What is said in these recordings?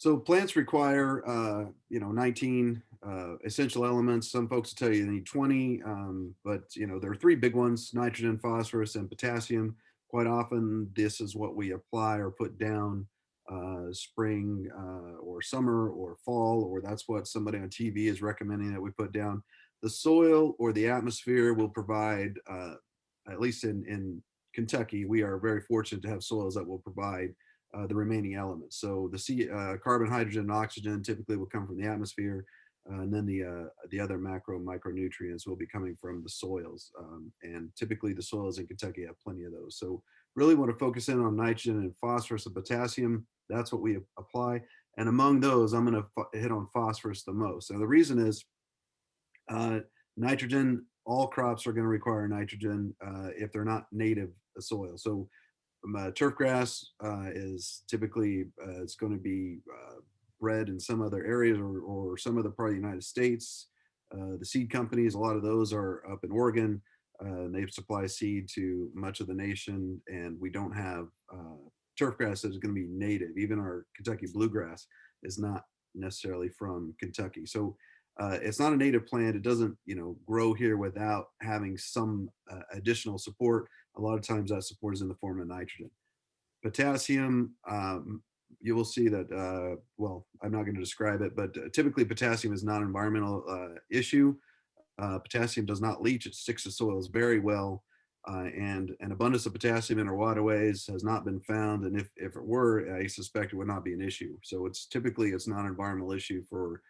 So plants require, 19 essential elements. Some folks will tell you they need 20, but there are three big ones: nitrogen, phosphorus, and potassium. Quite often, this is what we apply or put down spring or summer or fall, or that's what somebody on TV is recommending that we put down. The soil or the atmosphere will provide, at least in Kentucky, we are very fortunate to have soils that will provide the remaining elements. So carbon, hydrogen, and oxygen typically will come from the atmosphere, and then the other micronutrients will be coming from the soils. And typically, the soils in Kentucky have plenty of those. So really want to focus in on nitrogen and phosphorus and potassium. That's what we apply. And among those, I'm going to hit on phosphorus the most. And the reason is uh, nitrogen. All crops are going to require nitrogen if they're not native soil. So turf grass is typically it's going to be bred in some other areas or some other part of the United States. The seed companies, a lot of those are up in Oregon. They supply seed to much of the nation, and we don't have turf grass that is going to be native. Even our Kentucky bluegrass is not necessarily from Kentucky. So it's not a native plant. It doesn't, grow here without having some additional support. A lot of times that support is in the form of nitrogen. Potassium, you will see that, well, I'm not going to describe it, but typically potassium is not an environmental issue. Potassium does not leach, it sticks to soils very well. And an abundance of potassium in our waterways has not been found. And if it were, I suspect it would not be an issue. So it's not an environmental issue for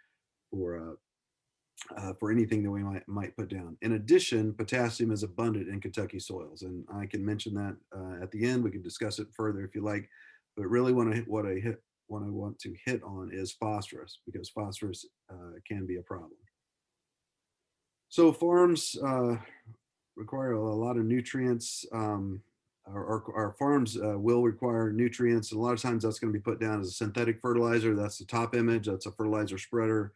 for anything that we might put down. In addition, potassium is abundant in Kentucky soils, and I can mention that at the end. We can discuss it further if you like, but really what I want to hit on is phosphorus because phosphorus can be a problem. So farms require a lot of nutrients. Our farms will require nutrients, and a lot of times that's going to be put down as a synthetic fertilizer. That's the top image. That's a fertilizer spreader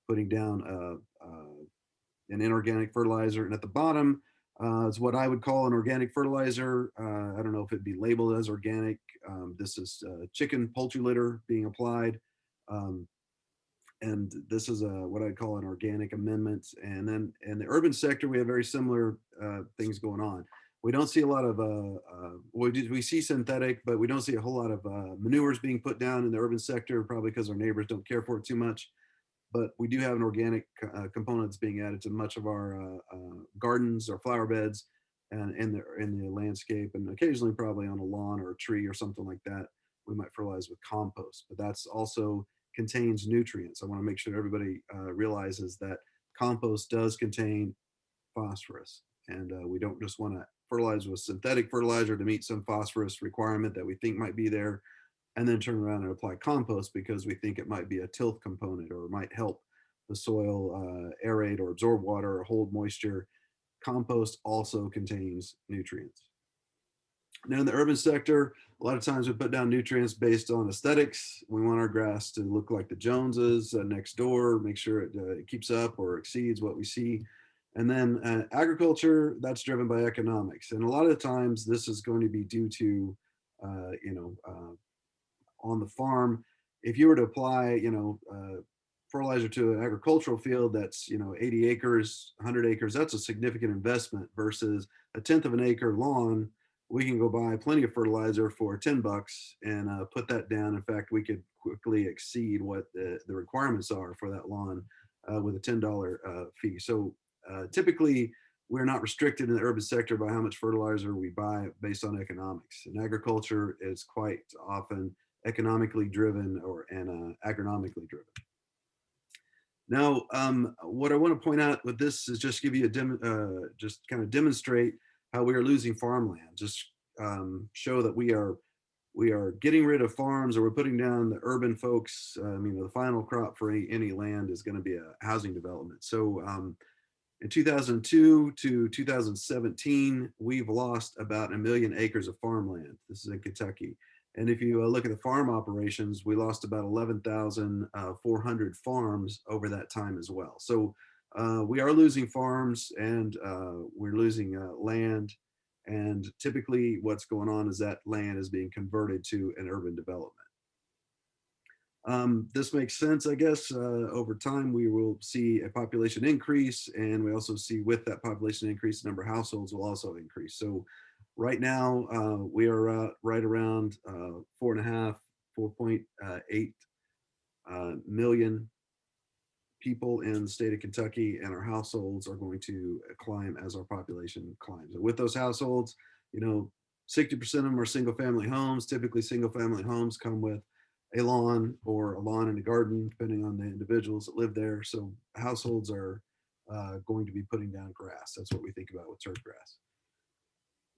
putting down an inorganic fertilizer. And at the bottom is what I would call an organic fertilizer. I don't know if it'd be labeled as organic. This is chicken poultry litter being applied. Um, and this is what I'd call an organic amendment. And then in the urban sector, we have very similar things going on. We don't see a lot of, we see synthetic, but we don't see a whole lot of manures being put down in the urban sector, probably because our neighbors don't care for it too much. But we do have an organic component that's being added to much of our gardens or flower beds and in the landscape, and occasionally probably on a lawn or a tree or something like that. We might fertilize with compost, but that's also contains nutrients. I want to make sure everybody realizes that compost does contain phosphorus, and we don't just want to fertilize with synthetic fertilizer to meet some phosphorus requirement that we think might be there and then turn around and apply compost because we think it might be a tilth component or might help the soil aerate or absorb water or hold moisture. Compost also contains nutrients. Now, in the urban sector, a lot of times we put down nutrients based on aesthetics. We want our grass to look like the Joneses next door, make sure it keeps up or exceeds what we see. And then agriculture, that's driven by economics. And a lot of the times, this is going to be due to, on the farm, if you were to apply, fertilizer to an agricultural field that's 80 acres, 100 acres, that's a significant investment versus a tenth of an acre lawn. We can go buy plenty of fertilizer for $10 and put that down. In fact, we could quickly exceed what the requirements are for that lawn with a $10 fee. So typically, we're not restricted in the urban sector by how much fertilizer we buy based on economics. And agriculture is quite often economically driven and agronomically driven. Now, what I want to point out with this is just give you just kind of demonstrate how we are losing farmland. Just show that we are getting rid of farms, or we're putting down the urban folks. The final crop for any land is going to be a housing development. So in 2002 to 2017, we've lost about 1 million acres of farmland. This is in Kentucky. And if you look at the farm operations, we lost about 11,400 farms over that time as well. So we are losing farms and we're losing land. And typically what's going on is that land is being converted to an urban development. This makes sense, I guess. Over time, we will see a population increase, and we also see with that population increase, the number of households will also increase. So, right now, we are right around 4.5, 4.8 million people in the state of Kentucky, and our households are going to climb as our population climbs. And with those households, you know, 60% of them are single family homes. Typically, single family homes come with a lawn or a lawn and a garden, depending on the individuals that live there. So households are going to be putting down grass. That's what we think about with turf grass.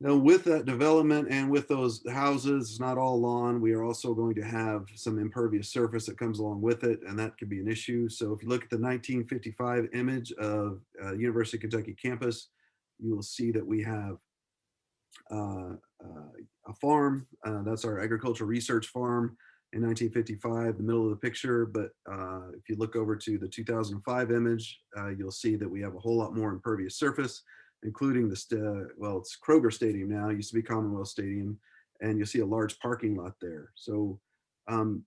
Now, with that development and with those houses, not all lawn, we are also going to have some impervious surface that comes along with it, and that could be an issue. So if you look at the 1955 image of University of Kentucky campus, you will see that we have uh, a farm. That's our agricultural research farm in 1955, the middle of the picture. But if you look over to the 2005 image, you'll see that we have a whole lot more impervious surface, including well, it's Kroger Stadium now, it used to be Commonwealth Stadium, and you'll see a large parking lot there. So um,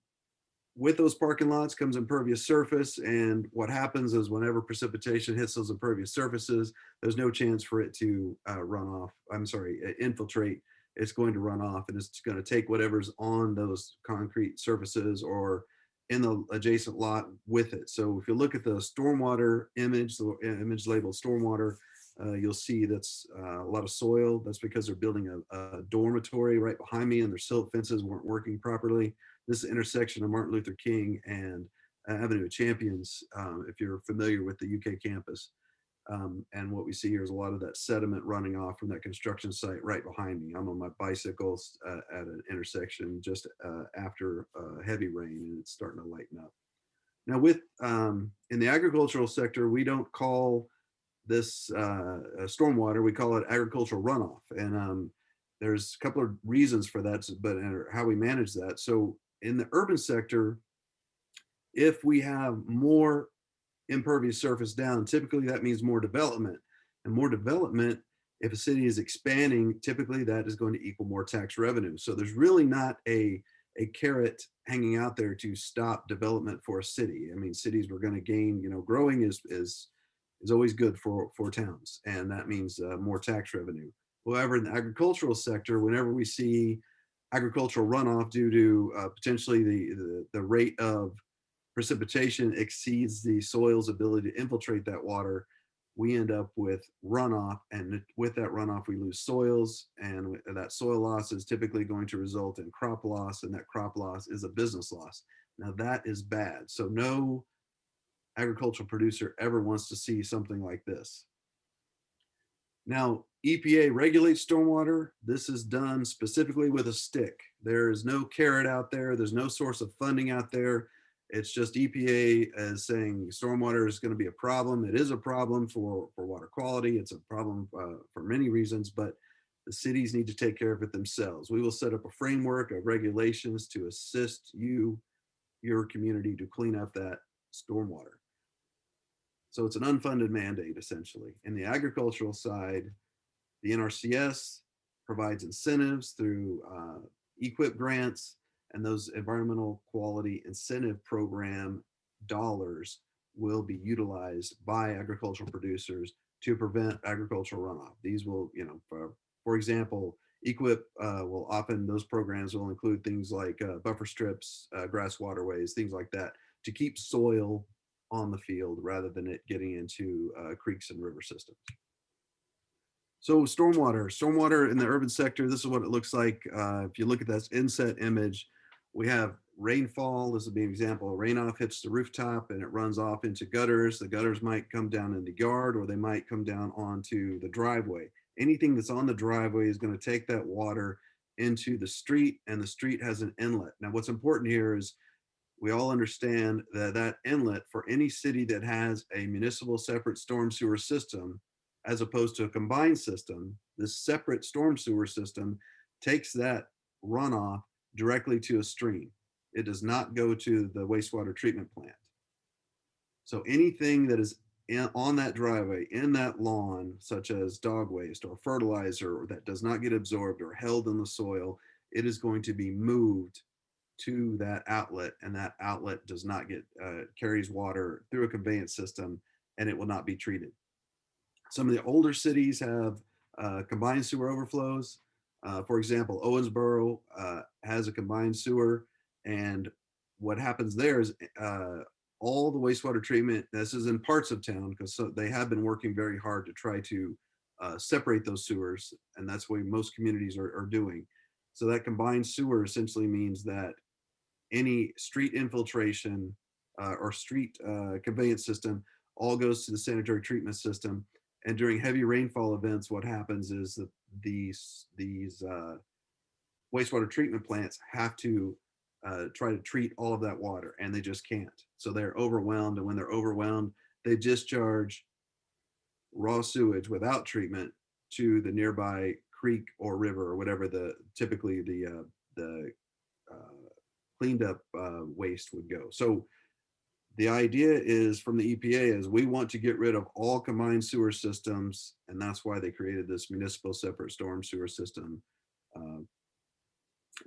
with those parking lots comes impervious surface, and what happens is whenever precipitation hits those impervious surfaces, there's no chance for it to run off. I'm sorry, infiltrate. It's going to run off, and it's going to take whatever's on those concrete surfaces or in the adjacent lot with it. So if you look at the stormwater image, the image labeled stormwater, you'll see that's a lot of soil. That's because they're building a dormitory right behind me, and their silt fences weren't working properly. This is the intersection of Martin Luther King and Avenue of Champions, if you're familiar with the UK campus. And what we see here is a lot of that sediment running off from that construction site right behind me. I'm on my bicycles at an intersection just after heavy rain, and it's starting to lighten up. Now, with in the agricultural sector, we don't call this stormwater, we call it agricultural runoff. And there's a couple of reasons for that, but how we manage that. So in the urban sector, if we have more impervious surface down, typically that means more development. And more development, if a city is expanding, typically that is going to equal more tax revenue. So there's really not a carrot hanging out there to stop development for a city. I mean, cities were going to gain, growing is always good for towns, and that means more tax revenue. However, in the agricultural sector, whenever we see agricultural runoff due to potentially the rate of precipitation exceeds the soil's ability to infiltrate that water, we end up with runoff, and with that runoff we lose soils, and that soil loss is typically going to result in crop loss, and that crop loss is a business loss. Now that is bad. So no agricultural producer ever wants to see something like this. Now, EPA regulates stormwater. This is done specifically with a stick. There is no carrot out there. There's no source of funding out there. It's just EPA as saying stormwater is going to be a problem. It is a problem for water quality. It's a problem for many reasons, but the cities need to take care of it themselves. We will set up a framework of regulations to assist you, your community, to clean up that stormwater. So it's an unfunded mandate, essentially. In the agricultural side, the NRCS provides incentives through EQIP grants, and those environmental quality incentive program dollars will be utilized by agricultural producers to prevent agricultural runoff. These will, for example, EQIP will often, those programs will include things like buffer strips, grass waterways, things like that, to keep soil on the field rather than it getting into creeks and river systems. So stormwater in the urban sector, this is what it looks like. If you look at that inset image, we have rainfall. This would be an example. Rain off hits the rooftop and it runs off into gutters. The gutters might come down in the yard, or they might come down onto the driveway. Anything that's on the driveway is going to take that water into the street, and the street has an inlet. Now, what's important here is we all understand that that inlet, for any city that has a municipal separate storm sewer system, as opposed to a combined system, this separate storm sewer system takes that runoff directly to a stream. It does not go to the wastewater treatment plant. So anything that is on that driveway, in that lawn, such as dog waste or fertilizer, or that does not get absorbed or held in the soil, it is going to be moved to that outlet, and that outlet does not get carries water through a conveyance system, and it will not be treated. Some of the older cities have combined sewer overflows. For example, Owensboro has a combined sewer, and what happens there is all the wastewater treatment. This is in parts of town because they have been working very hard to try to separate those sewers, and that's what most communities are doing. So that combined sewer essentially means that any street infiltration or street conveyance system all goes to the sanitary treatment system. And during heavy rainfall events, what happens is that these wastewater treatment plants have to try to treat all of that water, and they just can't. So they're overwhelmed, and when they're overwhelmed, they discharge raw sewage without treatment to the nearby creek or river or whatever the typically the cleaned up waste would go. So the idea is from the EPA is we want to get rid of all combined sewer systems, and that's why they created this municipal separate storm sewer system uh,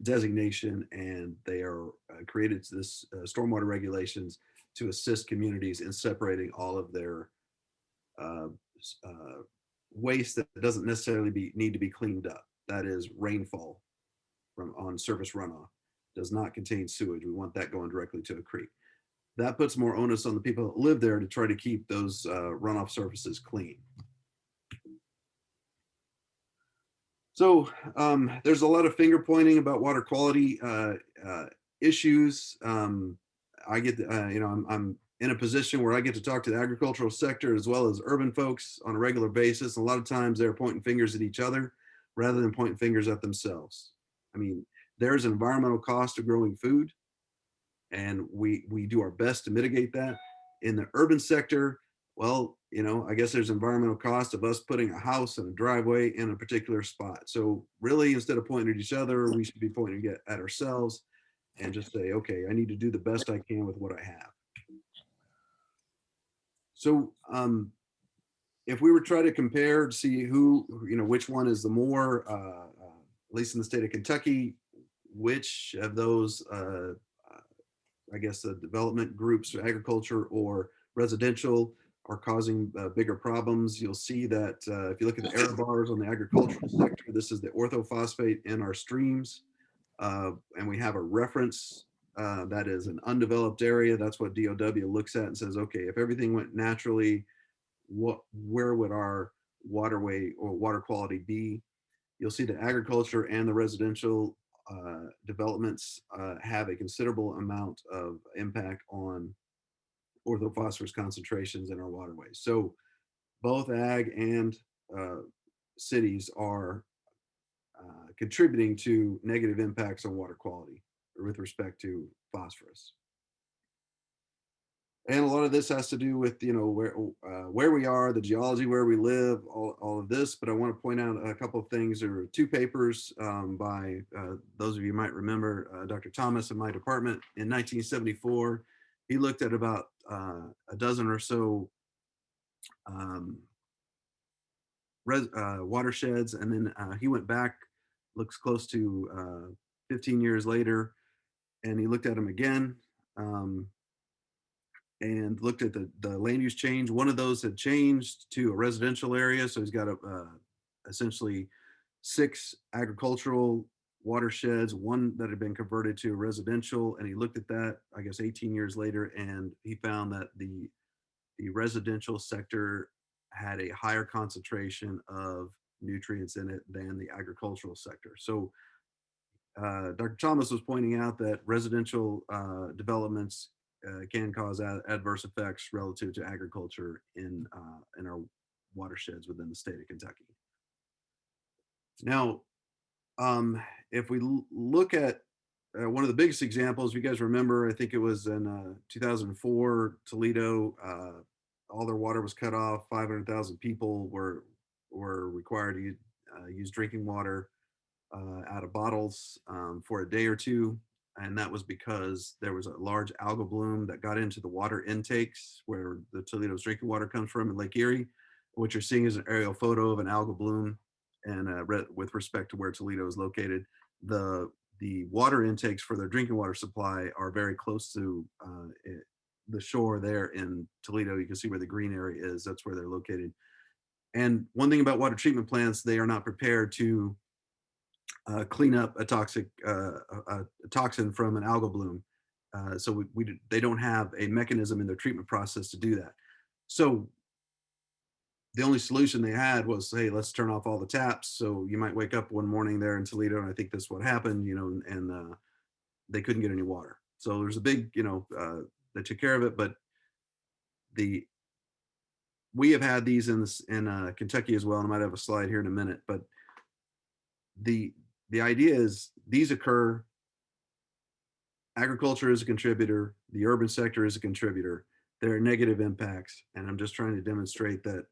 designation, and they are created this stormwater regulations to assist communities in separating all of their uh, uh, waste that doesn't necessarily need to be cleaned up. That is rainfall from on surface runoff does not contain sewage. We want that going directly to a creek. That puts more onus on the people that live there to try to keep those runoff surfaces clean. So there's a lot of finger pointing about water quality issues. I get, I'm in a position where I get to talk to the agricultural sector as well as urban folks on a regular basis. And a lot of times they're pointing fingers at each other rather than pointing fingers at themselves. I mean, there's an environmental cost of growing food, and we do our best to mitigate that. In the urban sector, well, I guess there's environmental cost of us putting a house and a driveway in a particular spot. So really, instead of pointing at each other, we should be pointing at ourselves and just say, okay, I need to do the best I can with what I have. So if we were trying to compare to see who, which one is the more, at least in the state of Kentucky, which of those I guess the development groups, agriculture or residential, are causing bigger problems. You'll see that if you look at the error bars on the agricultural sector, this is the orthophosphate in our streams. And we have a reference that is an undeveloped area. That's what DOW looks at and says, okay, if everything went naturally, where would our waterway or water quality be? You'll see the agriculture and the residential developments have a considerable amount of impact on orthophosphorus concentrations in our waterways. So both ag and cities are contributing to negative impacts on water quality with respect to phosphorus. And a lot of this has to do with where we are, the geology where we live, all of this. But I want to point out a couple of things. There are two papers by those of you might remember Dr. Thomas in my department in 1974. He looked at about a dozen or so watersheds, and then he went back, looks close to 15 years later, and he looked at them again. And looked at the land use change. One of those had changed to a residential area. So he's got essentially 6 agricultural watersheds, one that had been converted to residential. And he looked at that, I guess, 18 years later, and he found that the residential sector had a higher concentration of nutrients in it than the agricultural sector. So Dr. Thomas was pointing out that residential developments can cause adverse effects relative to agriculture in our watersheds within the state of Kentucky. Now, if we look at one of the biggest examples, you guys remember, I think it was in 2004, Toledo, all their water was cut off. 500,000 people were required to use drinking water out of bottles for a day or two. And that was because there was a large algal bloom that got into the water intakes where the Toledo's drinking water comes from in Lake Erie. What you're seeing is an aerial photo of an algal bloom, and with respect to where Toledo is located, the the water intakes for their drinking water supply are very close to the shore there in Toledo. You can see where the green area is. That's where they're located. And one thing about water treatment plants, they are not prepared to clean up a toxin from an algal bloom. So they don't have a mechanism in their treatment process to do that. So the only solution they had was, hey, let's turn off all the taps. So you might wake up one morning there in Toledo, and I think that's what happened, and they couldn't get any water. So there's a big, they took care of it, but the we have had these in Kentucky as well, and I might have a slide here in a minute. But the the idea is these occur. Agriculture is a contributor. The urban sector is a contributor. There are negative impacts, and I'm just trying to demonstrate that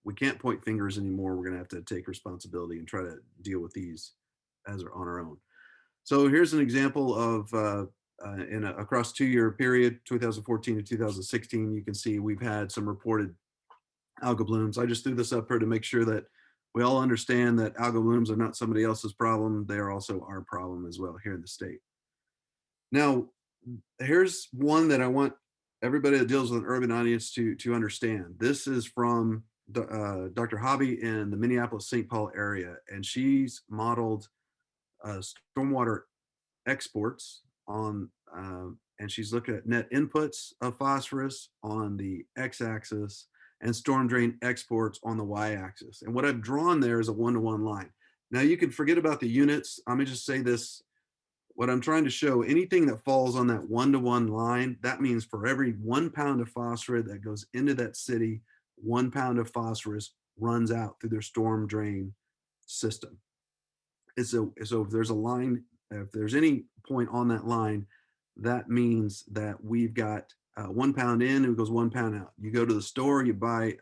we can't point fingers anymore. We're going to have to take responsibility and try to deal with these as on our own. So here's an example of across 2-year period, 2014 to 2016. You can see we've had some reported algal blooms. I just threw this up here to make sure that we all understand that algal blooms are not somebody else's problem. They are also our problem as well here in the state. Now, here's one that I want everybody that deals with an urban audience to understand. This is from Dr. Hobby in the Minneapolis-St. Paul area, and she's modeled stormwater exports on, and she's looking at net inputs of phosphorus on the x-axis and storm drain exports on the y-axis. And what I've drawn there is a one-to-one line. Now you can forget about the units. Let me just say this. What I'm trying to show, anything that falls on that one-to-one line, that means for every 1 pound of phosphorus that goes into that city, 1 pound of phosphorus runs out through their storm drain system. So if there's a line, if there's any point on that line, that means that we've got 1 pound in, and it goes 1 pound out. You go to the store, you buy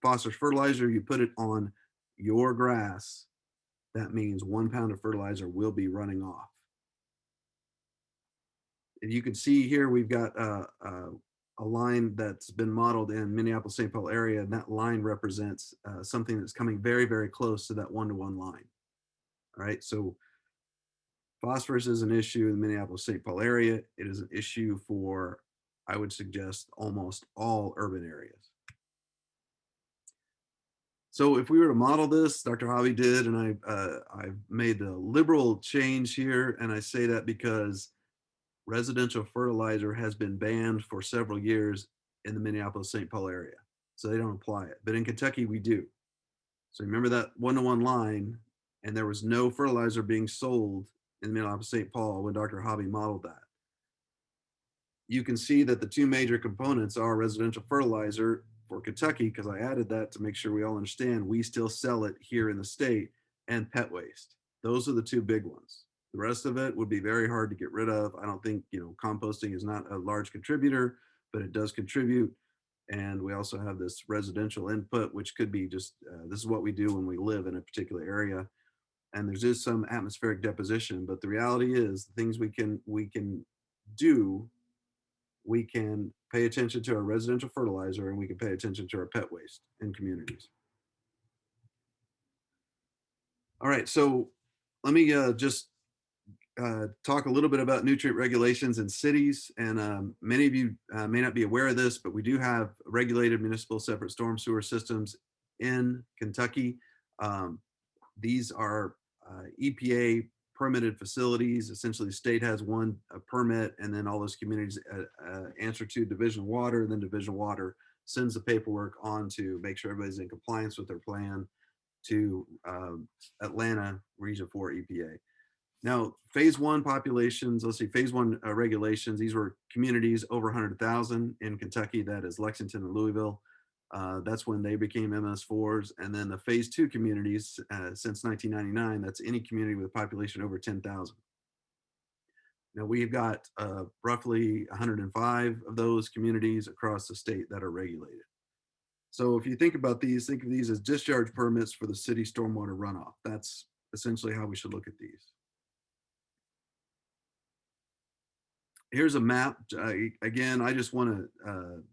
phosphorus fertilizer, you put it on your grass. That means 1 pound of fertilizer will be running off. And you can see here we've got a line that's been modeled in Minneapolis-St. Paul area, and that line represents something that's coming very, very close to that one-to-one line. All right, so phosphorus is an issue in the Minneapolis-St. Paul area. It is an issue for, I would suggest, almost all urban areas. So if we were to model this, Dr. Hobby did, and I've made a liberal change here, and I say that because residential fertilizer has been banned for several years in the Minneapolis-St. Paul area. So they don't apply it. But in Kentucky, we do. So remember that one-to-one line, and there was no fertilizer being sold in Minneapolis-St. Paul when Dr. Hobby modeled that. You can see that the two major components are residential fertilizer for Kentucky, because I added that to make sure we all understand we still sell it here in the state, and pet waste. Those are the two big ones. The rest of it would be very hard to get rid of. I don't think, composting is not a large contributor, but it does contribute. And we also have this residential input, which could be just, this is what we do when we live in a particular area. And there's just some atmospheric deposition, but the reality is the things we can do, we can pay attention to our residential fertilizer, and we can pay attention to our pet waste in communities. All right, so let me just talk a little bit about nutrient regulations in cities. And many of you may not be aware of this, but we do have regulated municipal separate storm sewer systems in Kentucky. These are EPA permitted facilities. Essentially, the state has one permit, and then all those communities answer to Division of Water, and then Division of Water sends the paperwork on to make sure everybody's in compliance with their plan to Atlanta Region 4 EPA. Now, phase one populations, let's see, phase one regulations, these were communities over 100,000 in Kentucky, that is Lexington and Louisville. That's when they became MS4s. And then the phase two communities since 1999, that's any community with a population over 10,000. Now we've got roughly 105 of those communities across the state that are regulated. So if you think about these, think of these as discharge permits for the city stormwater runoff. That's essentially how we should look at these. Here's a map. Again, I just want to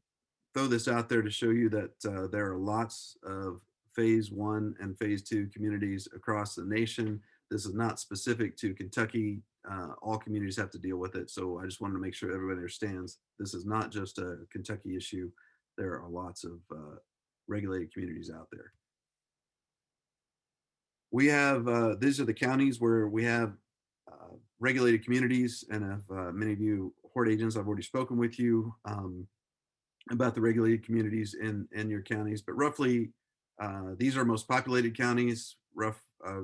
throw this out there to show you that there are lots of phase one and phase two communities across the nation. This is not specific to Kentucky. All communities have to deal with it. So I just wanted to make sure everybody understands this is not just a Kentucky issue. There are lots of regulated communities out there. We have, these are the counties where we have regulated communities. And if many of you horde agents, I've already spoken with you about the regulated communities in your counties, but roughly these are most populated counties.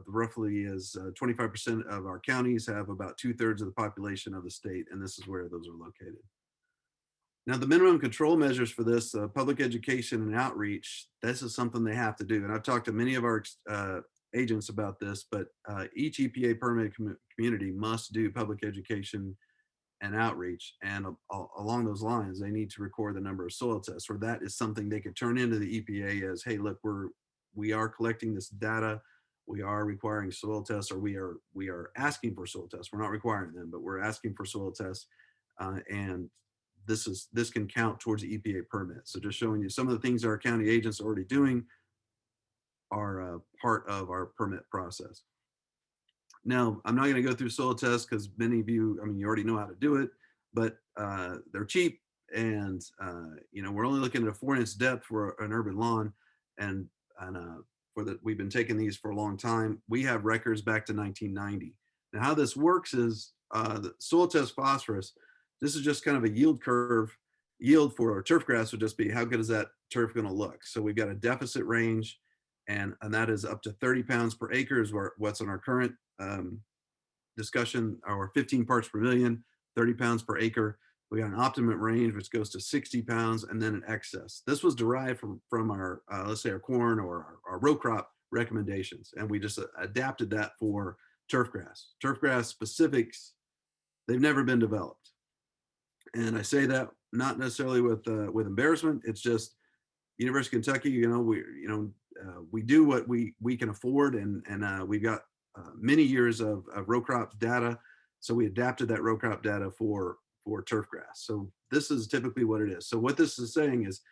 Roughly is 25% of our counties have about 2/3 of the population of the state, and this is where those are located. Now, the minimum control measures for this, public education and outreach, this is something they have to do. And I've talked to many of our agents about this, but each EPA permitted community must do public education and outreach. And along those lines, they need to record the number of soil tests, or that is something they could turn into the EPA as, hey, look, we are collecting this data. We are requiring soil tests, or we are asking for soil tests. We're not requiring them, but we're asking for soil tests. And this can count towards the EPA permit. So just showing you some of the things our county agents are already doing are part of our permit process. Now, I'm not going to go through soil tests because many of you, I mean, you already know how to do it, but they're cheap. And, we're only looking at a 4-inch depth for an urban lawn. And we've been taking these for a long time. We have records back to 1990. Now, how this works is the soil test phosphorus. This is just kind of a yield curve. Yield for our turf grass would just be how good is that turf going to look? So we've got a deficit range, and that is up to 30 pounds per acre is what's on our current discussion, or 15 parts per million, 30 pounds per acre. We got an optimum range, which goes to 60 pounds, and then an excess. This was derived from our, let's say, our corn or our row crop recommendations, and we just adapted that for turf grass. Turf grass specifics, they've never been developed. And I say that not necessarily with embarrassment. It's just University of Kentucky. We do what we can afford, and we've got many years of row crop data. So we adapted that row crop data for turf grass. So this is typically what it is. So what this is saying is,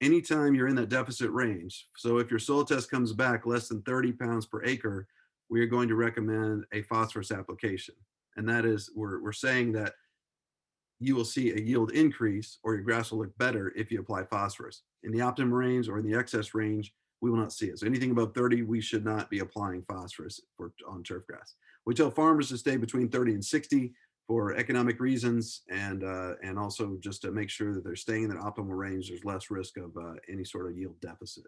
anytime you're in that deficit range, so if your soil test comes back less than 30 pounds per acre, we are going to recommend a phosphorus application. And that is, we're saying that you will see a yield increase, or your grass will look better if you apply phosphorus. In the optimum range or in the excess range, we will not see it. So anything above 30, we should not be applying phosphorus on turf grass. We tell farmers to stay between 30 and 60 for economic reasons, and also just to make sure that they're staying in that optimal range. There's less risk of any sort of yield deficit.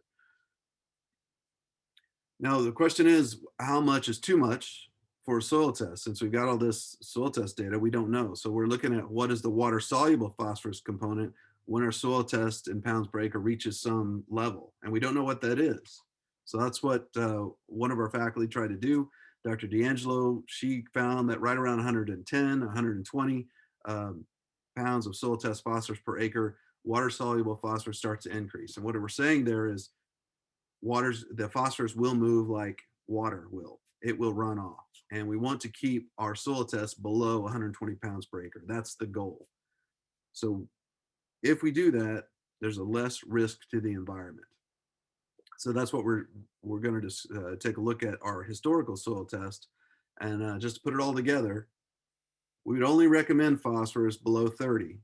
Now, the question is, how much is too much for a soil test? Since we've got all this soil test data, we don't know. So we're looking at what is the water soluble phosphorus component when our soil test in pounds per acre reaches some level, and we don't know what that is. So that's what one of our faculty tried to do. Dr. D'Angelo, she found that right around 110, 120 pounds of soil test phosphorus per acre, water soluble phosphorus starts to increase. And what we're saying there is, the phosphorus will move like water will. It will run off. And we want to keep our soil test below 120 pounds per acre. That's the goal. So if we do that, there's a less risk to the environment. So that's what we're going to just take a look at our historical soil test. And just to put it all together, we would only recommend phosphorus below 30.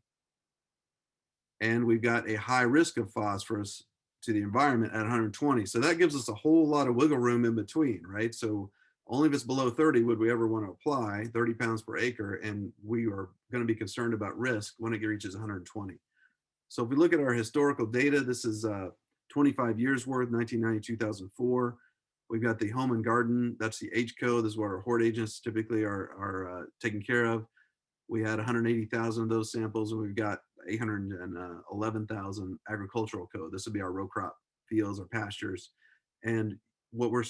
And we've got a high risk of phosphorus to the environment at 120. So that gives us a whole lot of wiggle room in between, right? So only if it's below 30 would we ever want to apply 30 pounds per acre, and we are going to be concerned about risk when it reaches 120. So if we look at our historical data, this is 25 years worth, 1990, 2004. We've got the home and garden, that's the H code. This is what our horde agents typically are taking care of. We had 180,000 of those samples, and we've got 811,000 agricultural code. This would be our row crop fields or pastures. And what we're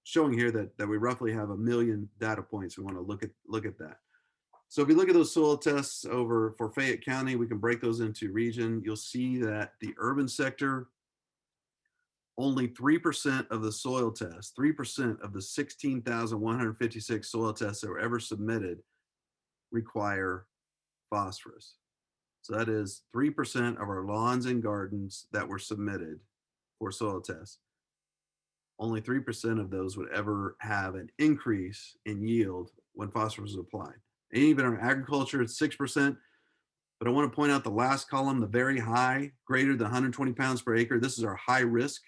showing here that we roughly have 1 million data points. We want to look at that. So if you look at those soil tests over for Fayette County, we can break those into region. You'll see that the urban sector, only 3% of the soil tests, 3% of the 16,156 soil tests that were ever submitted require phosphorus. So that is 3% of our lawns and gardens that were submitted for soil tests. only 3% of those would ever have an increase in yield when phosphorus is applied. And even in agriculture, it's 6%. But I want to point out the last column, the very high, greater than 120 pounds per acre. This is our high risk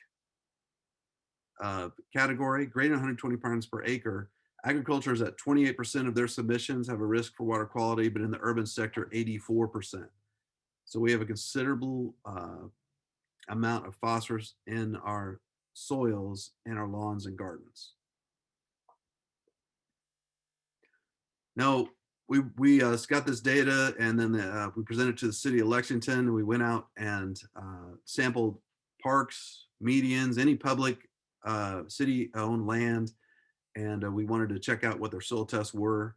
category, greater than 120 pounds per acre. Agriculture is at 28% of their submissions have a risk for water quality, but in the urban sector, 84%. So we have a considerable amount of phosphorus in our soils and our lawns and gardens. Now, we got this data, and then we presented it to the city of Lexington. We went out and sampled parks, medians, any public city-owned land, and we wanted to check out what their soil tests were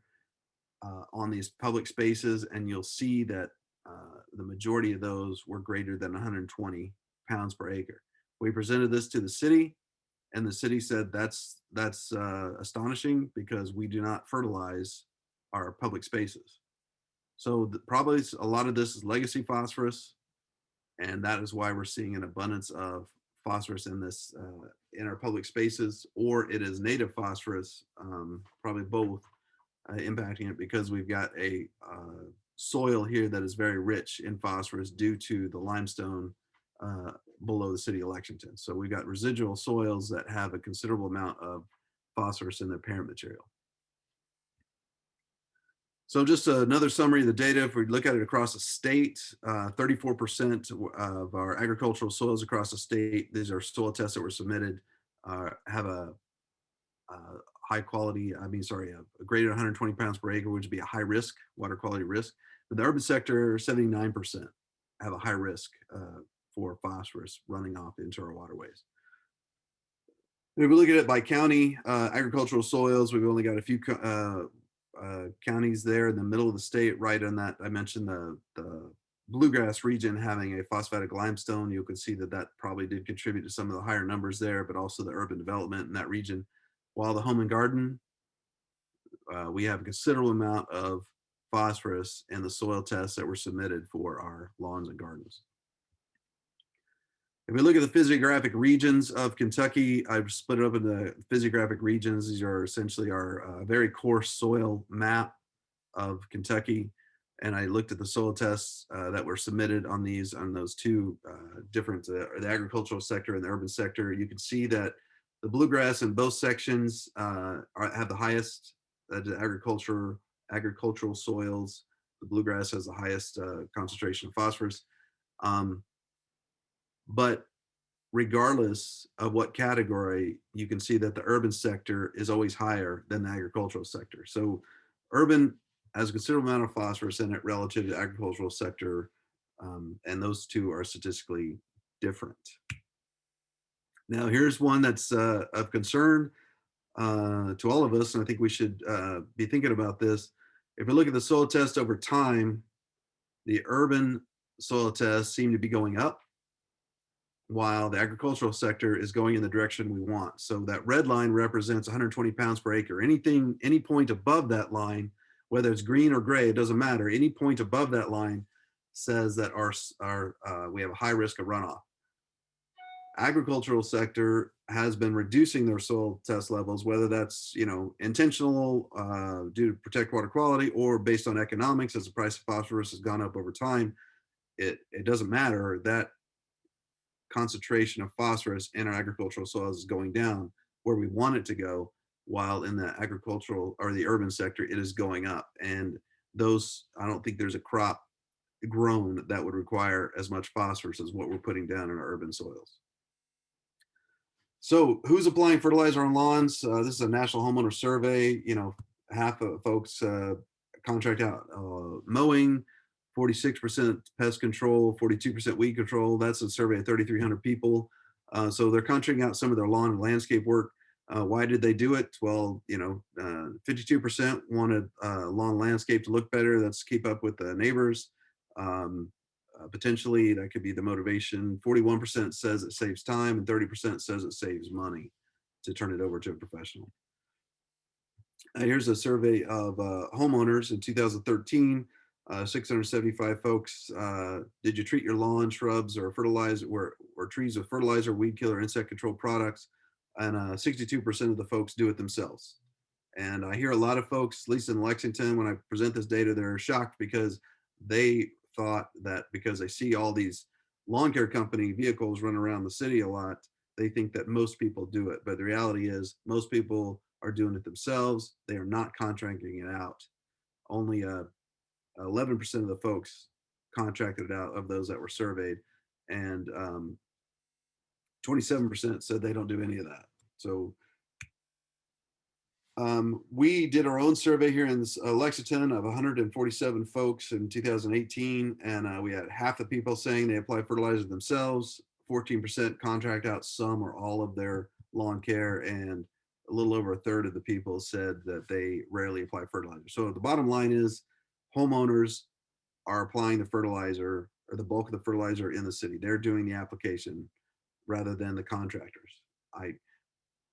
on these public spaces, and you'll see that the majority of those were greater than 120 pounds per acre. We presented this to the city, and the city said that's astonishing because we do not fertilize our public spaces. So probably a lot of this is legacy phosphorus, and that is why we're seeing an abundance of phosphorus in this in our public spaces, or it is native phosphorus, probably both, impacting it because we've got a soil here that is very rich in phosphorus due to the limestone below the city of Lexington. So we've got residual soils that have a considerable amount of phosphorus in their parent material. So just another summary of the data. If we look at it across the state, 34% of our agricultural soils across the state, these are soil tests that were submitted, have a high quality, a greater than 120 pounds per acre, which would be a high risk, water quality risk. But the urban sector, 79% have a high risk for phosphorus running off into our waterways. If we look at it by county, agricultural soils, we've only got a few counties there in the middle of the state, right on that. I mentioned the bluegrass region having a phosphatic limestone. You can see that that probably did contribute to some of the higher numbers there, but also the urban development in that region. While the home and garden, we have a considerable amount of phosphorus in the soil tests that were submitted for our lawns and gardens. If we look at the physiographic regions of Kentucky, I've split it up into physiographic regions. These are essentially our very coarse soil map of Kentucky. And I looked at the soil tests that were submitted on those two different, the agricultural sector and the urban sector. You can see that the bluegrass in both sections have the highest agricultural soils. The bluegrass has the highest concentration of phosphorus. But regardless of what category, you can see that the urban sector is always higher than the agricultural sector. So urban has a considerable amount of phosphorus in it relative to the agricultural sector, and those two are statistically different. Now, here's one that's of concern to all of us, and I think we should be thinking about this. If we look at the soil test over time, the urban soil tests seem to be going up, while the agricultural sector is going in the direction we want. So that red line represents 120 pounds per acre. Any point above that line, whether it's green or gray, it doesn't matter. Any point above that line says that we have a high risk of runoff. Agricultural sector has been reducing their soil test levels, whether that's intentional due to protect water quality or based on economics as the price of phosphorus has gone up over time. It doesn't matter. That concentration of phosphorus in our agricultural soils is going down where we want it to go, while in the agricultural or the urban sector, it is going up. And I don't think there's a crop grown that would require as much phosphorus as what we're putting down in our urban soils. So who's applying fertilizer on lawns? This is a national homeowner survey. Half of folks contract out mowing, 46% pest control, 42% weed control. That's a survey of 3,300 people. So they're contracting out some of their lawn and landscape work. Why did they do it? Well, 52% wanted lawn landscape to look better. That's keep up with the neighbors. Potentially, that could be the motivation. 41% says it saves time, and 30% says it saves money to turn it over to a professional. Here's a survey of homeowners in 2013. 675 folks. Did you treat your lawn, shrubs, or fertilizer, or trees with fertilizer, weed killer, insect control products? and 62% of the folks do it themselves. And I hear a lot of folks, at least in Lexington, when I present this data, they're shocked because they thought that because they see all these lawn care company vehicles run around the city a lot, they think that most people do it. But the reality is, most people are doing it themselves. They are not contracting it out. Only 11% of the folks contracted it out of those that were surveyed, and 27% said they don't do any of that. So we did our own survey here in Lexington of 147 folks in 2018, and we had half the people saying they apply fertilizer themselves, 14% contract out some or all of their lawn care, and a little over a third of the people said that they rarely apply fertilizer. So the bottom line is homeowners are applying the fertilizer or the bulk of the fertilizer in the city. They're doing the application rather than the contractors. I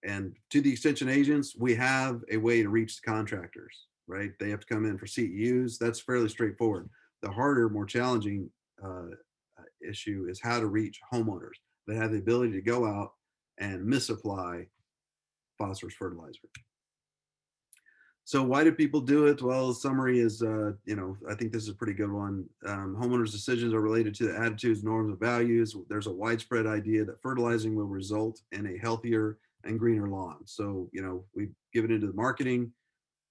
And to the extension agents, we have a way to reach the contractors, right? They have to come in for CEUs. That's fairly straightforward. The harder, more challenging issue is how to reach homeowners that have the ability to go out and misapply phosphorus fertilizer. So why do people do it? Well, the summary is, I think this is a pretty good one. Homeowners' decisions are related to the attitudes, norms, and values. There's a widespread idea that fertilizing will result in a healthier and greener lawn. So, we give it into the marketing,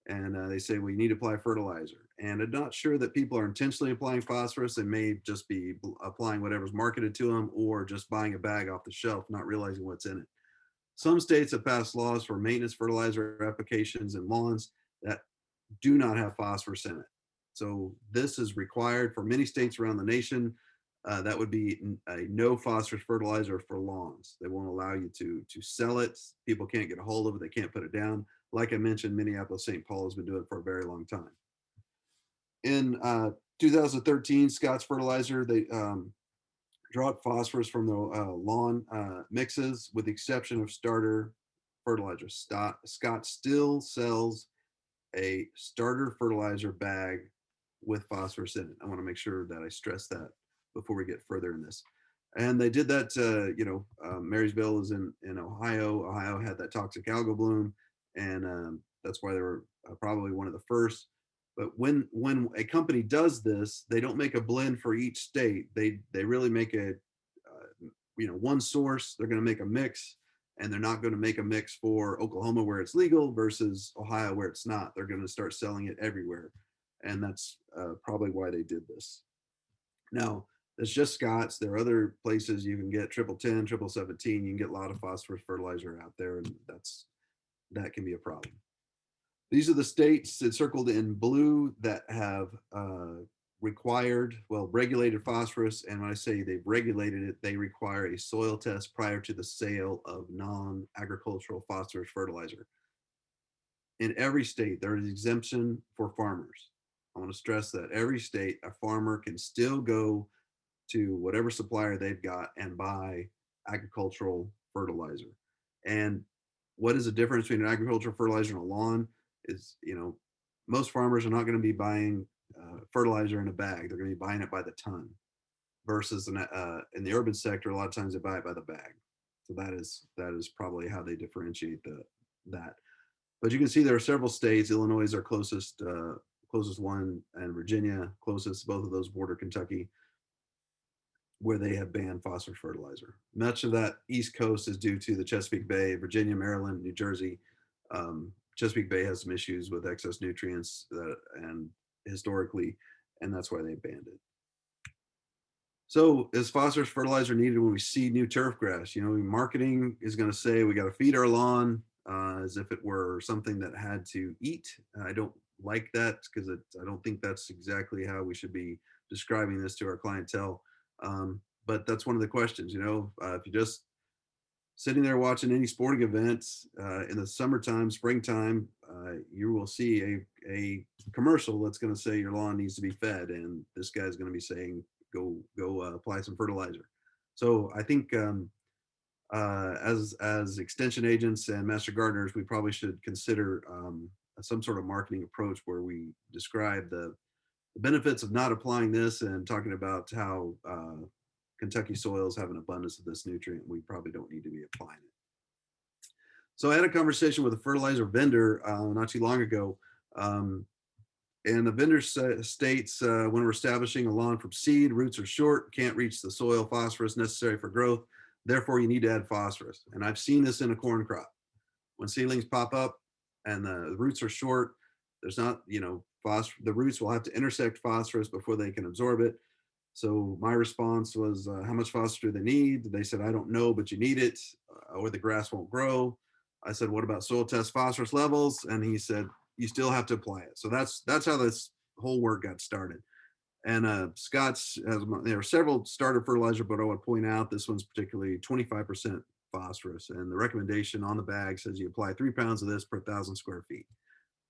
and they say, well, you need to apply fertilizer. And I'm not sure that people are intentionally applying phosphorus. They may just be applying whatever's marketed to them, or just buying a bag off the shelf, not realizing what's in it. Some states have passed laws for maintenance fertilizer applications in lawns that do not have phosphorus in it. So this is required for many states around the nation. That would be a no phosphorus fertilizer for lawns. They won't allow you to sell it. People can't get a hold of it. They can't put it down. Like I mentioned, Minneapolis, St. Paul has been doing it for a very long time. In 2013, Scott's Fertilizer, they dropped phosphorus from the lawn mixes, with the exception of starter fertilizer. Scott still sells a starter fertilizer bag with phosphorus in it. I want to make sure that I stress that before we get further in this. And they did that, Marysville is in Ohio. Ohio had that toxic algal bloom, and that's why they were probably one of the first. But when a company does this, they don't make a blend for each state. They really make a one source. They're going to make a mix, and they're not going to make a mix for Oklahoma where it's legal versus Ohio where it's not. They're going to start selling it everywhere, and that's probably why they did this. Now, it's just Scott's. There are other places you can get 1010, 1717. You can get a lot of phosphorus fertilizer out there, and that can be a problem. These are the states circled in blue that have regulated phosphorus. And when I say they've regulated it, they require a soil test prior to the sale of non-agricultural phosphorus fertilizer. In every state, there is exemption for farmers. I want to stress that every state, a farmer can still go to whatever supplier they've got and buy agricultural fertilizer. And what is the difference between an agricultural fertilizer and a lawn is, most farmers are not going to be buying fertilizer in a bag. They're going to be buying it by the ton, versus in the urban sector, a lot of times they buy it by the bag. So that is probably how they differentiate that. But you can see there are several states. Illinois is our closest one, and Virginia closest. Both of those border Kentucky, where they have banned phosphorus fertilizer. Much of that East Coast is due to the Chesapeake Bay, Virginia, Maryland, New Jersey. Chesapeake Bay has some issues with excess nutrients and historically, and that's why they banned it. So is phosphorus fertilizer needed when we seed new turf grass? Marketing is going to say we got to feed our lawn as if it were something that had to eat. I don't like that, because I don't think that's exactly how we should be describing this to our clientele. But that's one of the questions, if you're just sitting there watching any sporting events in the summertime, springtime, you will see a commercial that's going to say your lawn needs to be fed, and this guy's going to be saying, go apply some fertilizer. So I think as extension agents and master gardeners, we probably should consider some sort of marketing approach where we describe the benefits of not applying this, and talking about how Kentucky soils have an abundance of this nutrient. We probably don't need to be applying it. So I had a conversation with a fertilizer vendor not too long ago. Um, and the vendor states when we're establishing a lawn from seed, roots are short, can't reach the soil phosphorus necessary for growth. Therefore, you need to add phosphorus. And I've seen this in a corn crop. When seedlings pop up and the roots are short, there's not, the roots will have to intersect phosphorus before they can absorb it. So my response was, how much phosphorus do they need? They said, I don't know, but you need it, or the grass won't grow. I said, what about soil test phosphorus levels? And he said, you still have to apply it. So that's how this whole work got started. And Scott's, there are several starter fertilizer, but I would point out this one's particularly 25% phosphorus. And the recommendation on the bag says you apply 3 pounds of this per 1,000 square feet.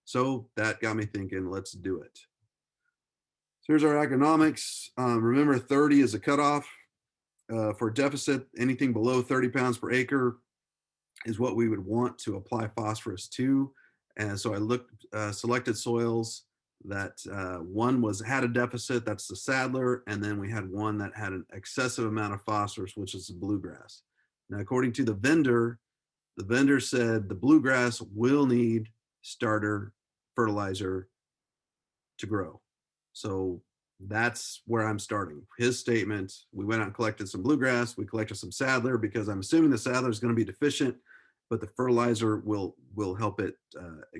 So that got me thinking, let's do it. So here's our economics. Remember, 30 is a cutoff. For deficit, anything below 30 pounds per acre is what we would want to apply phosphorus to. And so I selected soils that one had a deficit, that's the Sadler, and then we had one that had an excessive amount of phosphorus, which is the bluegrass. Now, according to the vendor said the bluegrass will need starter fertilizer to grow. So that's where I'm starting. His statement, we went out and collected some bluegrass, we collected some Sadler because I'm assuming the Sadler is going to be deficient, but the fertilizer will help it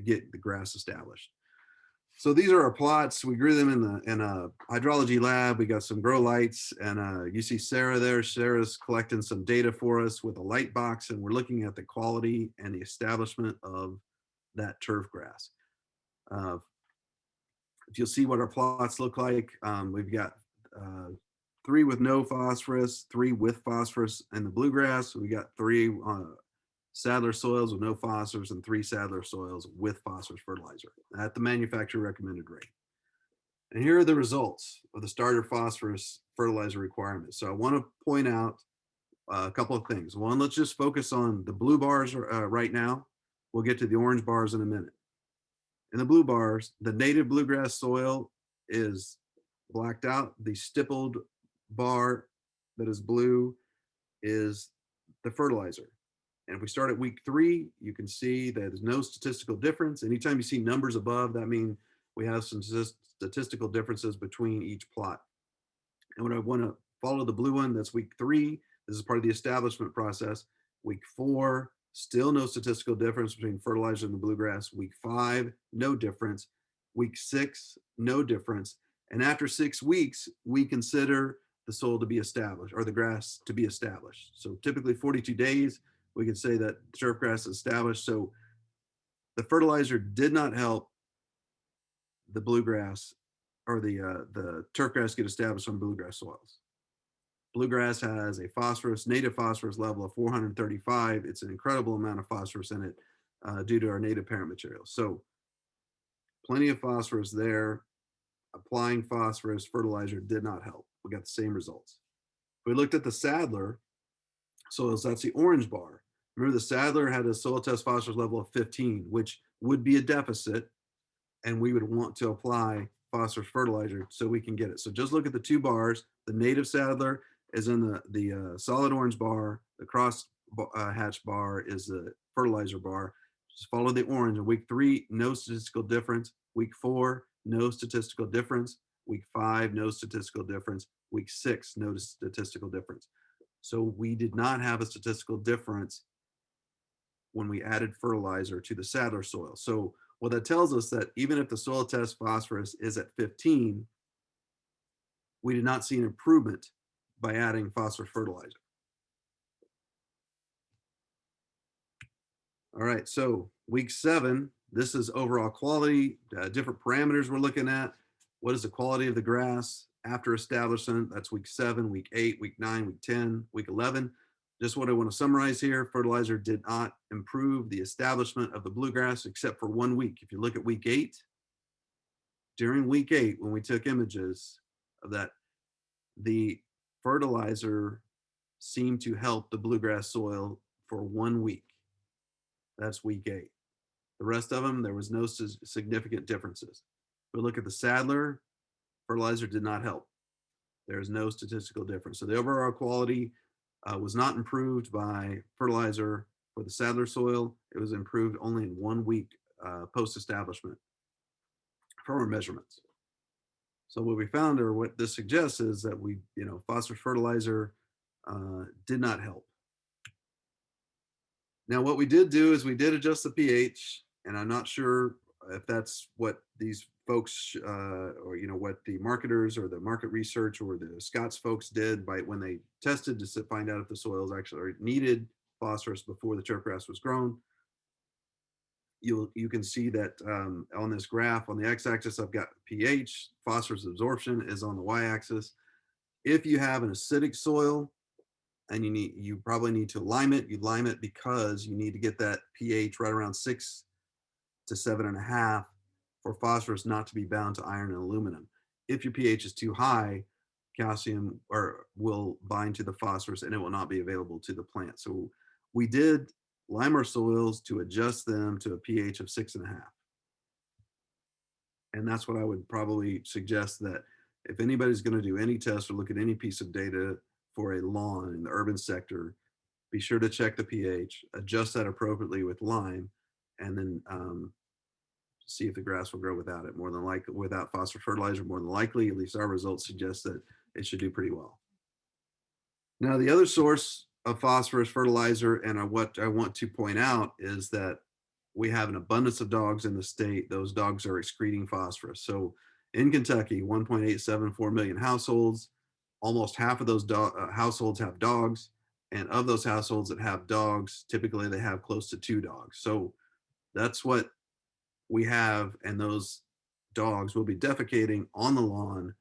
get the grass established. So these are our plots. We grew them in a hydrology lab. We got some grow lights, and you see Sarah there. Sarah's collecting some data for us with a light box, and we're looking at the quality and the establishment of that turf grass. If you'll see what our plots look like, we've got 3 with no phosphorus, 3 with phosphorus in the bluegrass. We got 3 Sadler soils with no phosphorus and 3 Sadler soils with phosphorus fertilizer at the manufacturer recommended rate. And here are the results of the starter phosphorus fertilizer requirements. So I want to point out a couple of things. One, let's just focus on the blue bars right now. We'll get to the orange bars in a minute. In the blue bars, the native bluegrass soil is blacked out. The stippled bar that is blue is the fertilizer. And if we start at week 3, you can see that there's no statistical difference. Anytime you see numbers above, that means we have some statistical differences between each plot. And when I want to follow the blue one, that's week 3. This is part of the establishment process. Week 4, still no statistical difference between fertilizer and the bluegrass. Week 5, no difference. Week 6, no difference. And after 6 weeks, we consider the soil to be established or the grass to be established. So typically 42 days, we can say that turf grass is established. So the fertilizer did not help the bluegrass or the turf grass get established on bluegrass soils. Bluegrass has a native phosphorus level of 435. It's an incredible amount of phosphorus in it due to our native parent materials. So plenty of phosphorus there. Applying phosphorus fertilizer did not help. We got the same results. If we looked at the Sadler soils, that's the orange bar. Remember, the Sadler had a soil test phosphorus level of 15, which would be a deficit, and we would want to apply phosphorus fertilizer so we can get it. So just look at the 2 bars. The native Sadler is in the solid orange bar. The cross hatch bar is the fertilizer bar. Just follow the orange. In week 3, no statistical difference. Week 4, no statistical difference. Week 5, no statistical difference. Week 6, no statistical difference. So we did not have a statistical difference when we added fertilizer to the Sadler soil. So what that tells us that even if the soil test phosphorus is at 15, we did not see an improvement by adding phosphorus fertilizer. All right, so week 7, this is overall quality, different parameters we're looking at. What is the quality of the grass after establishment? That's week 7, week 8, week 9, week 10, week 11. Just what I want to summarize here, fertilizer did not improve the establishment of the bluegrass except for 1 week. If you look at week 8, during week 8, when we took images of that, the fertilizer seemed to help the bluegrass soil for 1 week. That's week 8. The rest of them, there was no significant differences. If we look at the Sadler, fertilizer did not help. There is no statistical difference. So the overall quality was not improved by fertilizer For the Sadler soil, it was improved only in 1 week post-establishment from our measurements. So what we found, or what this suggests, is that phosphorus fertilizer did not help. Now, what we did do is we did adjust the pH, and I'm not sure if that's what these folks, or what the marketers or the market research or the Scott's folks did by when they tested to find out if the soils actually needed phosphorus before the turfgrass was grown. You can see that on this graph on the x-axis, I've got pH. Phosphorus absorption is on the y-axis. If you have an acidic soil, and you probably need to lime it. You lime it because you need to get that pH right around 6 to 7.5 for phosphorus not to be bound to iron and aluminum. If your pH is too high, calcium will bind to the phosphorus and it will not be available to the plant. So we did lime our soils to adjust them to a pH of 6.5. And that's what I would probably suggest, that if anybody's going to do any test or look at any piece of data for a lawn in the urban sector, be sure to check the pH, adjust that appropriately with lime, and then see if the grass will grow without it. More than likely, without phosphorus fertilizer, more than likely, at least our results suggest that it should do pretty well. Now, the other source of phosphorus fertilizer, and what I want to point out, is that we have an abundance of dogs in the state. Those dogs are excreting phosphorus. So in Kentucky, 1.874 million households, almost half of those households have dogs. And of those households that have dogs, typically they have close to 2 dogs. So that's what we have. And those dogs will be defecating on the lawn.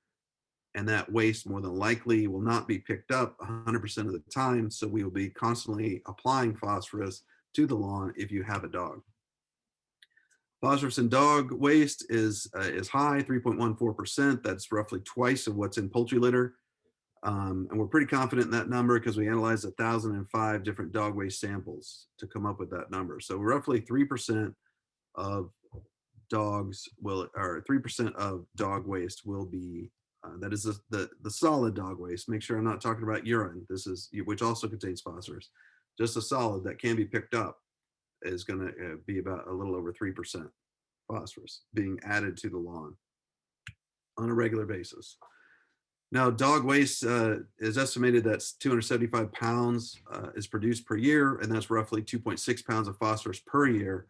And that waste more than likely will not be picked up 100% of the time. So we will be constantly applying phosphorus to the lawn if you have a dog. Phosphorus in dog waste is high, 3.14%. That's roughly twice of what's in poultry litter. And we're pretty confident in that number because we analyzed 1,005 different dog waste samples to come up with that number. So roughly 3% of dogs will, or 3% of dog waste will be, that is the solid dog waste. Make sure I'm not talking about urine. This is, which also contains phosphorus. Just a solid that can be picked up is going to be about a little over 3% phosphorus being added to the lawn on a regular basis. Now, dog waste is estimated that's 275 pounds is produced per year, and that's roughly 2.6 pounds of phosphorus per year.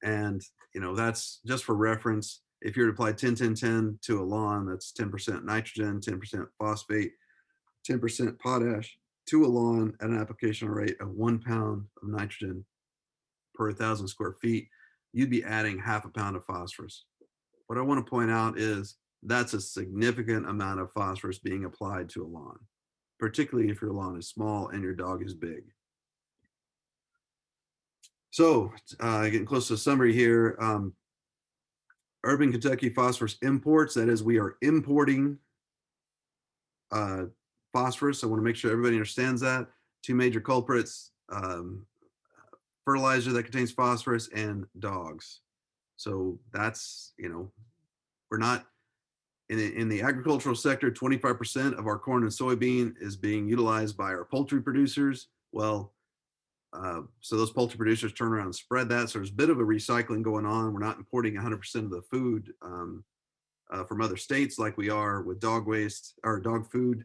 And that's just for reference. If you were to apply 10-10-10 to a lawn, that's 10% nitrogen, 10% phosphate, 10% potash to a lawn at an application rate of 1 pound of nitrogen per 1,000 square feet, you'd be adding half a pound of phosphorus. What I want to point out is that's a significant amount of phosphorus being applied to a lawn, particularly if your lawn is small and your dog is big. So getting close to the summary here, urban Kentucky phosphorus imports, that is, we are importing phosphorus. I want to make sure everybody understands that. 2 major culprits, fertilizer that contains phosphorus and dogs. So that's, we're not, in the agricultural sector, 25% of our corn and soybean is being utilized by our poultry producers. Well, so those poultry producers turn around and spread that. So there's a bit of a recycling going on. We're not importing 100% of the food from other states like we are with dog waste or dog food.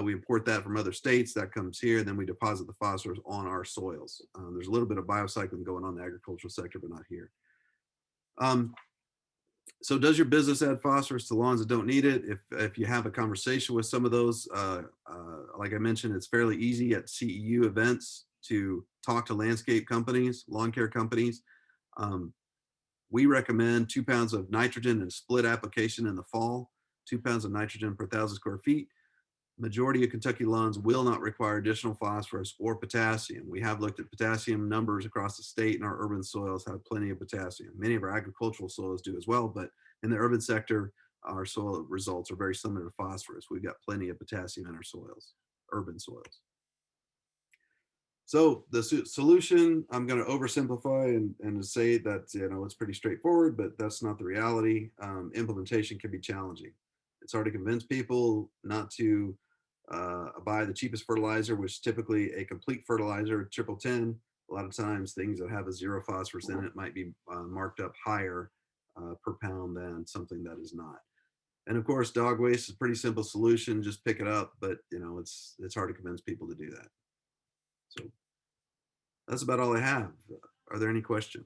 We import that from other states. That comes here, and then we deposit the phosphorus on our soils. There's a little bit of biocycling going on in the agricultural sector, but not here. So does your business add phosphorus to lawns that don't need it? If you have a conversation with some of those, like I mentioned, it's fairly easy at CEU events to talk to landscape companies, lawn care companies. We recommend 2 pounds of nitrogen in split application in the fall, 2 pounds of nitrogen per 1,000 square feet. Majority of Kentucky lawns will not require additional phosphorus or potassium. We have looked at potassium numbers across the state, and our urban soils have plenty of potassium. Many of our agricultural soils do as well, but in the urban sector, our soil results are very similar to phosphorus. We've got plenty of potassium in our soils, urban soils. So the solution, I'm going to oversimplify and say that it's pretty straightforward, but that's not the reality. Implementation can be challenging. It's hard to convince people not to buy the cheapest fertilizer, which is typically a complete fertilizer, 10-10, A lot of times things that have a zero phosphorus in it might be marked up higher per pound than something that is not. And of course, dog waste is a pretty simple solution. Just pick it up, but it's hard to convince people to do that. So that's about all I have. Are there any questions?